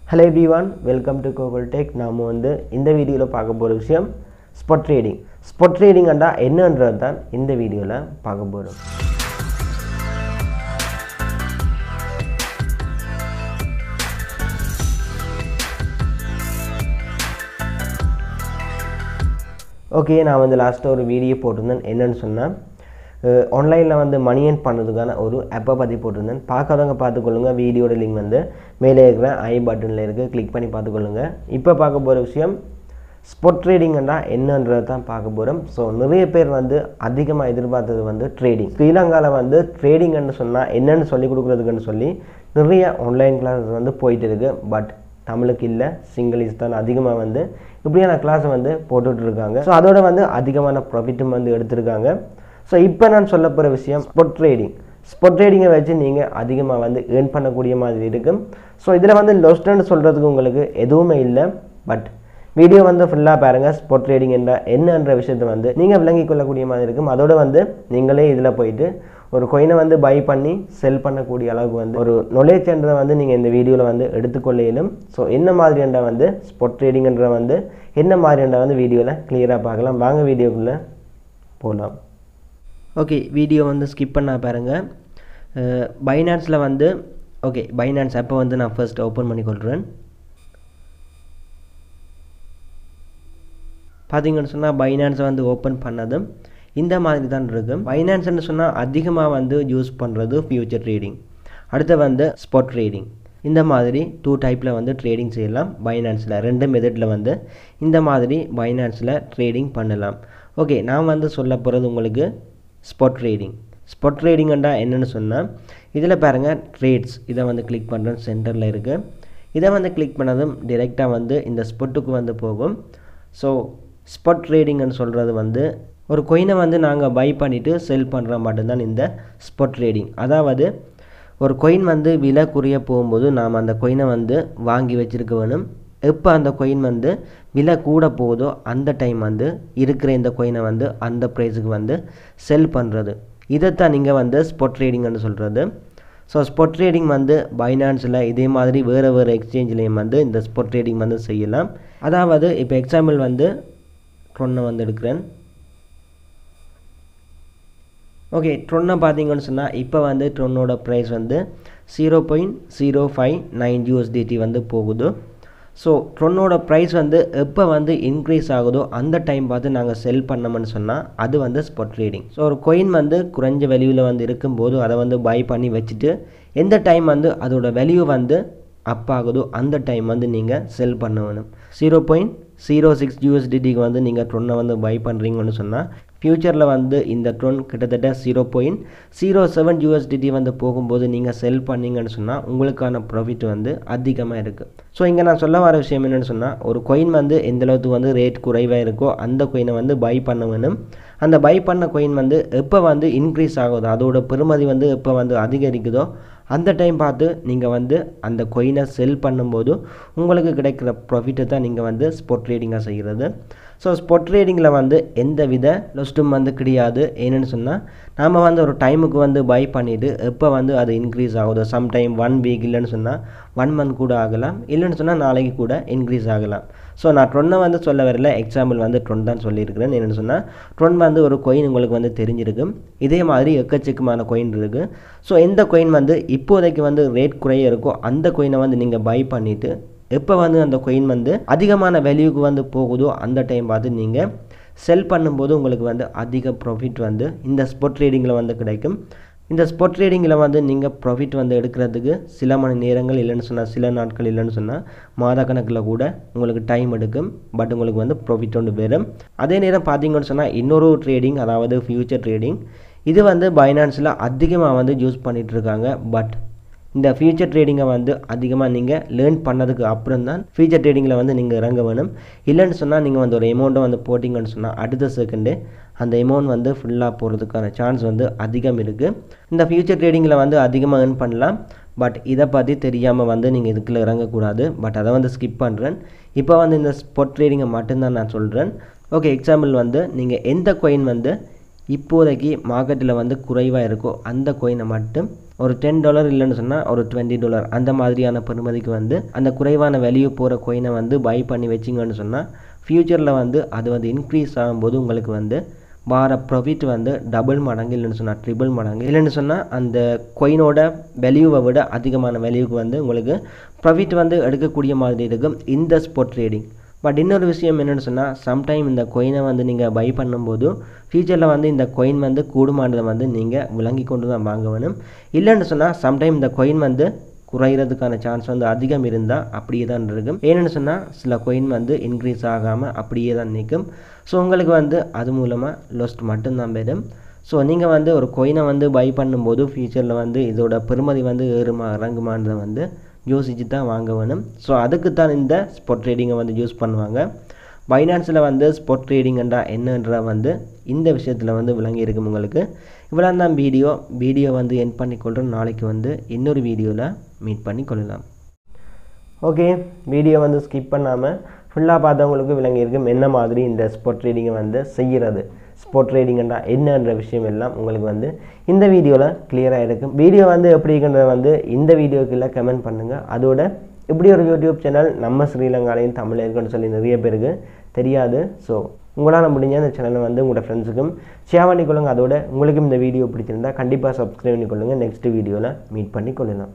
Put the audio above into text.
Hello everyone, welcome to Kokul Tech. நாம இந்த வீடியோல பார்க்க போற விஷயம் spot trading. Spot trading அண்டா என்னன்றது தான் இந்த வீடியோல பார்க்க போறோம். ஓகே, நான் லாஸ்ட் ஒரு வீடியோ போட்டிருந்தேன். என்னன்னு சொன்னா ஆன்லைனில் மணி ஏர்ன் பண்ணுறதுக்கான ஒரு ஆப்பை பற்றி போட்டிருந்தேன். பார்க்காதவங்க பார்த்துக்கொள்ளுங்க. வீடியோட லிங்க் மேலே இருக்கிற ஐ பட்டனில் இருக்குது, கிளிக் பண்ணி பார்த்துக்கொள்ளுங்க. இப்போ பார்க்க போகிற விஷயம் ஸ்பாட் ட்ரேடிங்னா என்னன்றது தான் பார்க்க போகிறோம். ஸோ நிறைய பேர் அதிகமாக எதிர்பார்த்தது ட்ரேடிங். ஸ்ரீலங்காவில் ட்ரேடிங்னு சொன்னால் என்னென்னு சொல்லிக் கொடுக்குறதுக்குன்னு சொல்லி நிறைய ஆன்லைன் கிளாஸஸ் போயிட்டு இருக்குது. பட் தமிழுக்கு இல்லை, சிங்கிலீஷ் தான் அதிகமாக இப்படியான கிளாஸை போட்டுட்ருக்காங்க. ஸோ அதோட அதிகமான ப்ராஃபிட்டும் எடுத்திருக்காங்க. ஸோ இப்போ நான் சொல்ல போகிற விஷயம் ஸ்பாட் ட்ரேடிங். ஸ்பாட் ட்ரேடிங்கை வச்சு நீங்கள் அதிகமாக ஏர்ன் பண்ணக்கூடிய மாதிரி இருக்கும். ஸோ இதில் லொஸ்ட்னு சொல்கிறதுக்கு உங்களுக்கு எதுவுமே இல்லை. பட் வீடியோ ஃபுல்லாக பாருங்கள். ஸ்பாட் ட்ரேடிங் என்னன்ற விஷயத்தை நீங்கள் விளங்கிக் கொள்ளக்கூடிய மாதிரி இருக்கும். அதோடு நீங்களே இதில் போயிட்டு ஒரு கொயினை பை பண்ணி செல் பண்ணக்கூடிய அளவுக்கு ஒரு நாலேஜ்ன்றதை நீங்கள் இந்த வீடியோவில் எடுத்துக்கொள்ள இயலும். ஸோ என்ன மாதிரின்ற ஸ்பாட் ட்ரேடிங்ன்ற என்ன மாதிரின்ற வீடியோவில் கிளியராக பார்க்கலாம். வாங்க வீடியோக்குள்ளே போகலாம். ஓகே, வீடியோ ஸ்கிப் பண்ண பாருங்கள். பைனான்ஸில் ஓகே, பைனான்ஸ் ஆப்பை நான் ஃபர்ஸ்ட் ஓப்பன் பண்ணி கொள்கிறேன். பார்த்தீங்கன்னு சொன்னால் பைனான்ஸை ஓப்பன் பண்ணதும் இந்த மாதிரி தான் இருக்கும். பைனான்ஸ்னு சொன்னால் அதிகமாக யூஸ் பண்ணுறது ஃபியூச்சர் ட்ரேடிங், அடுத்து ஸ்பாட் ட்ரேடிங். இந்த மாதிரி 2 டைப்பில் ட்ரேடிங் செய்யலாம். பைனான்ஸில் 2 மெத்தடில் இந்த மாதிரி பைனான்ஸில் ட்ரேடிங் பண்ணலாம். ஓகே, நான் சொல்ல போகிறது உங்களுக்கு ஸ்பாட் ட்ரேடிங். ஸ்பாட் ட்ரேடிங்கண்டா என்னென்னு சொன்னால் இதில் பாருங்கள் ட்ரேட்ஸ், இதை கிளிக் பண்ணுறேன். சென்டரில் இருக்குது. இதை கிளிக் பண்ணதும் டிரெக்டாக இந்த ஸ்பாட்டுக்கு போகும். ஸோ ஸ்பாட் ட்ரேடிங்னு சொல்கிறது ஒரு கொயினை நாங்கள் பை பண்ணிவிட்டு செல் பண்ணுற மட்டும்தான் இந்த ஸ்பாட் ட்ரேடிங். அதாவது ஒரு கொயின் விலை குறைய போகும்போது நாம் அந்த கொயினை வாங்கி வச்சுருக்க வேணும். எப்போ அந்த கொயின் விலை கூட போகுதோ அந்த டைம் இருக்கிற இந்த கொயினை அந்த ப்ரைஸுக்கு செல் பண்ணுறது. இதைத்தான் நீங்கள் ஸ்பாட் ட்ரேடிங்னு சொல்கிறது. ஸோ ஸ்பாட் ட்ரேடிங் பைனான்ஸில் இதே மாதிரி வேறு எக்ஸ்சேஞ்சிலையும் இந்த ஸ்பாட் ட்ரேடிங் செய்யலாம். அதாவது இப்போ எக்ஸாம்பிள் ட்ரொன்னை எடுக்கிறேன். ஓகே, ட்ரொன்னை பார்த்தீங்கன்னு சொன்னால் இப்போ ட்ரொன்னோட ப்ரைஸ் 0.059 USDT போகுது. ஸோ ட்ரொன்னோட ப்ரைஸ் எப்போ இன்க்ரீஸ் ஆகுதோ அந்த டைம் பார்த்து நாங்கள் செல் பண்ணோம்னு சொன்னால் அது ஸ்பாட் ட்ரேடிங். ஸோ ஒரு கொயின் குறைஞ்ச வேல்யூவில் இருக்கும்போது அதை பை பண்ணி வச்சுட்டு எந்த டைம் அதோட வேல்யூ அப் ஆகுதோ அந்த டைம் நீங்கள் செல் பண்ண வேணும். 0.06 USDTக்கு நீங்கள் ட்ரொன்னை பை பண்ணுறீங்கன்னு சொன்னால் ஃப்யூச்சரில் இந்த ட்ரொன் கிட்டத்தட்ட 0.07 USDT போகும்போது நீங்கள் செல் பண்ணிங்கன்னு சொன்னால் உங்களுக்கான ப்ராஃபிட் அதிகமாக இருக்குது. ஸோ இங்கே நான் சொல்ல வர விஷயம் என்னென்னு சொன்னால் ஒரு கொயின் எந்தளவுக்கு ரேட் குறைவாக இருக்கோ அந்த கொயினை பை பண்ண வேணும். அந்த பை பண்ண கொயின் எப்போ இன்க்ரீஸ் ஆகுதோ அதோட பெறுமதி எப்போ அதிகரிக்குதோ அந்த டைம் பார்த்து நீங்கள் அந்த கொயினை செல் பண்ணும்போது உங்களுக்கு கிடைக்கிற ப்ராஃபிட்டை தான் நீங்கள் ஸ்பாட் ட்ரேடிங்காக செய்கிறது. ஸோ ஸ்பாட் ட்ரேடிங்கில் எந்த வித லொஸ்ட்டும் கிடையாது. ஏன்னு சொன்னால் நாம் ஒரு டைமுக்கு பை பண்ணிவிட்டு எப்போ அது இன்க்ரீஸ் ஆகுதோ சம்டைம் 1 வீக் இல்லைன்னு சொன்னால் 1 மந்த் கூட ஆகலாம், இல்லைன்னு சொன்னால் நாளைக்கு கூட இன்க்ரீஸ் ஆகலாம். ஸோ நான் ட்ரொன்னை சொல்ல வரல, எக்ஸாம்பிள் ட்ரொன் தான் சொல்லியிருக்கிறேன். என்னென்னு சொன்னால் ட்ரொன் ஒரு கொயின் உங்களுக்கு தெரிஞ்சிருக்கும். இதே மாதிரி எக்கச்சக்கமான கொயின் இருக்குது. ஸோ எந்த கொயின் இப்போதைக்கு ரேட் குறைய இருக்கோ அந்த கொயினை நீங்கள் பை பண்ணிவிட்டு எப்போ அந்த கொயின் அதிகமான வேல்யூக்கு போகுதோ அந்த டைம் பார்த்து நீங்கள் செல் பண்ணும்போது உங்களுக்கு அதிக ப்ராஃபிட் இந்த ஸ்பாட் ட்ரேடிங்கில் கிடைக்கும். இந்த ஸ்பாட் ட்ரேடிங்கில் நீங்கள் ப்ராஃபிட் எடுக்கிறதுக்கு சில மணி நேரங்கள் இல்லைன்னு சொன்னால் சில நாட்கள் இல்லைன்னு சொன்னால் மாத கணக்கில் கூட உங்களுக்கு டைம் எடுக்கும். பட் உங்களுக்கு ப்ராஃபிட் வரும். அதே நேரம் பார்த்தீங்கன்னு சொன்னால் இன்னொரு ட்ரேடிங், அதாவது ஃபியூச்சர் ட்ரேடிங், இது பைனான்ஸில் அதிகமாக யூஸ் பண்ணிகிட்ருக்காங்க. பட் இந்த ஃபியூச்சர் ட்ரேடிங்கை அதிகமாக நீங்கள் லேர்ன் பண்ணதுக்கு அப்புறம் தான் ஃபியூச்சர் ட்ரேடிங்கில் நீங்கள் இறங்க வேணும். இல்லைன்னு சொன்னால் நீங்கள் ஒரு அமௌண்ட்டை போட்டிங்கன்னு சொன்னால் அடுத்த செகண்டு அந்த அமௌண்ட் ஃபுல்லாக போகிறதுக்கான சான்ஸ் அதிகம் இருக்குது. இந்த ஃபியூச்சர் ட்ரேடிங்கில் அதிகமாக ஏர்ன் பண்ணலாம். பட் இதை பற்றி தெரியாமல் நீங்கள் இதுக்குள்ளே இறங்கக்கூடாது. பட் அதை ஸ்கிப் பண்ணுறேன். இப்போ இந்த ஸ்பாட் ட்ரேடிங்கை மட்டும்தான் நான் சொல்கிறேன். ஓகே, எக்ஸாம்பிள் நீங்கள் எந்த கொயின் இப்போதைக்கு மார்க்கெட்டில் குறைவாக இருக்கோ அந்த கொயினை மட்டும் ஒரு $10 இல்லைன்னு சொன்னால் ஒரு $20 அந்த மாதிரியான பெறுமதிக்கு வந்து அந்த குறைவான வேல்யூ போகிற கோயினை வந்து பை பண்ணி வச்சிங்கன்னு சொன்னால் ஃப்யூச்சரில் வந்து அது வந்து இன்க்ரீஸ் ஆகும்போது உங்களுக்கு வந்து வார ப்ராஃபிட் வந்து டபுள் மடங்கு இல்லைன்னு சொன்னால் ட்ரிபிள் மடங்கு இல்லைன்னு சொன்னால் அந்த கோயினோட வேல்யூவை விட அதிகமான வேல்யூக்கு வந்து உங்களுக்கு ப்ராஃபிட் வந்து எடுக்கக்கூடிய மாதிரி இருக்கும் இந்த ஸ்பாட் ட்ரேடிங். பட் இன்னொரு விஷயம் என்னென்னு சொன்னால் சம்டைம் இந்த கோயினை வந்து நீங்கள் பை பண்ணும்போது ஃப்யூச்சரில் வந்து இந்த கோயின் வந்து கூடுமானதை வந்து நீங்கள் விளங்கி கொண்டு தான் வாங்க வேணும். இல்லைன்னு சொன்னால் சம்டைம் இந்த கோயின் வந்து குறையிறதுக்கான சான்ஸ் வந்து அதிகம் இருந்தால் அப்படியே தான் இருக்கும். ஏன்னு சொன்னால் சில கோயின் வந்து இன்க்ரீஸ் ஆகாமல் அப்படியே தான் நிற்கும். ஸோ உங்களுக்கு வந்து அது மூலமாக லொஸ்ட் மட்டும்தான் பெறும். ஸோ நீங்கள் வந்து ஒரு கோயினை வந்து பை பண்ணும்போது ஃப்யூச்சரில் வந்து இதோட பெறுமதி வந்து ஏறுமா இறங்குமானதை வந்து யோசித்து தான் வாங்க வேணும். ஸோ அதுக்கு தான் இந்த ஸ்பாட் ட்ரேடிங்கை வந்து யூஸ் பண்ணுவாங்க. பைனான்ஸில் வந்து ஸ்பாட் ட்ரேடிங்கன்றா என்னன்ற வந்து இந்த விஷயத்தில் வந்து விளங்கி இருக்கும் உங்களுக்கு. இவ்வளோ தான் வீடியோ வந்து எண்ட் பண்ணிக்கொள்கிறோம். நாளைக்கு வந்து இன்னொரு வீடியோவில் மீட் பண்ணி கொள்ளலாம். ஓகே, வீடியோ வந்து ஸ்கிப் பண்ணாமல் ஃபுல்லாக பார்த்தவங்களுக்கு விளங்கியிருக்கும் என்ன மாதிரி இந்த ஸ்பாட் ட்ரேடிங்கை வந்து செய்கிறது, ஸ்பாட் ட்ரேடிங்கன்றா என்னன்ற விஷயம் எல்லாம் உங்களுக்கு வந்து இந்த வீடியோவில் கிளியராக இருக்கும். வீடியோ வந்து எப்படி இருக்குன்றத வந்து இந்த வீடியோக்குள்ளே கமெண்ட் பண்ணுங்கள். அதோட இப்படி ஒரு யூடியூப் சேனல் நம்ம ஸ்ரீலங்காலையும் தமிழ் இருக்குன்னு சொல்லி நிறைய பேருக்கு தெரியாது. ஸோ உங்களால் முடிஞ்ச அந்த சேனலை வந்து உங்களோட ஃப்ரெண்ட்ஸுக்கும் ஷேர் பண்ணிக்கொள்ளுங்கள். அதோட உங்களுக்கும் இந்த வீடியோ பிடிச்சிருந்தால் கண்டிப்பாக சப்ஸ்கிரைப் பண்ணிக்கொள்ளுங்கள். நெக்ஸ்ட் வீடியோவில் மீட் பண்ணி கொள்ளலாம்.